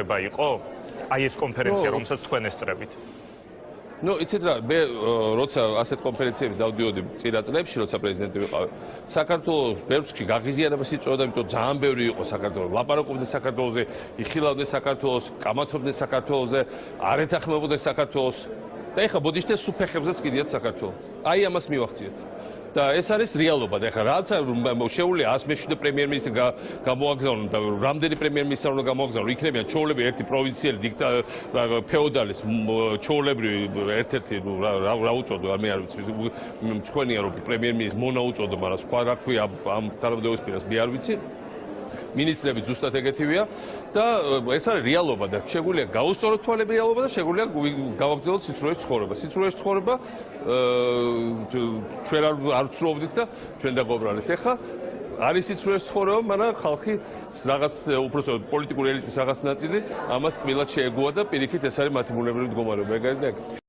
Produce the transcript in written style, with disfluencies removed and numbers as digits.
განსხვავება იყო? Აი ეს კონფერენცია, რომელსაც თქვენ ესწრებით. იცით რა, მე როცა ასეთ კონფერენციებს დავდიოდი წინა წლებში, როცა პრეზიდენტი ვიყავი, საქართველოს ბევრში გაღიზიანებას იწვევდა, იმიტომ ძალიან ბევრი იყო საქართველოს, ლაპარაკობდნენ საქართველოზე, იხილავდნენ საქართველოს, კამათობდნენ საქართველოზე, არ ეთანხმებოდნენ საქართველოს. და ეხლა ბოდიშტეს სუფეხებზეც კიდიათ საქართველოს. აი ამას მივახციეთ. და ეს არის რეალობა. და ეხლა რაც შეუძლია 107 პრემიერ-მინისტრი გამოაგზავნონ და რამდენი პრემიერ-მინისტრი უნდა გამოაგზავნონ, იქნებიან ჩოულები ერთი პროვინციელი ფეოდალის ჩოულებრივი ერთ-ერთი რა უწოდო, მე არ ვიცი, მწვენია რომ პრემიერ-მინისტრი მონა უწოდო, მაგრამ სხვა რა ქვია ამ თანამდებობის პირას მე არ ვიცი. მინისტრები ზუსტად ეგეთივეა და ეს არის რეალობა და შეგვიძლია გაუსწოროთ თვალები რეალობა და შეგვიძლია გავაგრძელოთ სიცრუეს ცხოვრება. სიცრუეს ცხოვრება ჩვენ არ ვცდილობდით და ჩვენ დაგვაბრალეს. ეხლა არის სიცრუეს ცხოვრება, მაგრამ ხალხი რაღაც უпроსტო პოლიტიკური ელიტის რაღაც ნაწილი ამას კმილად შეეგუა და პირიქით ეს არის მათი ბუნებრივი მდგომარეობა. ეგ არის და ეგ.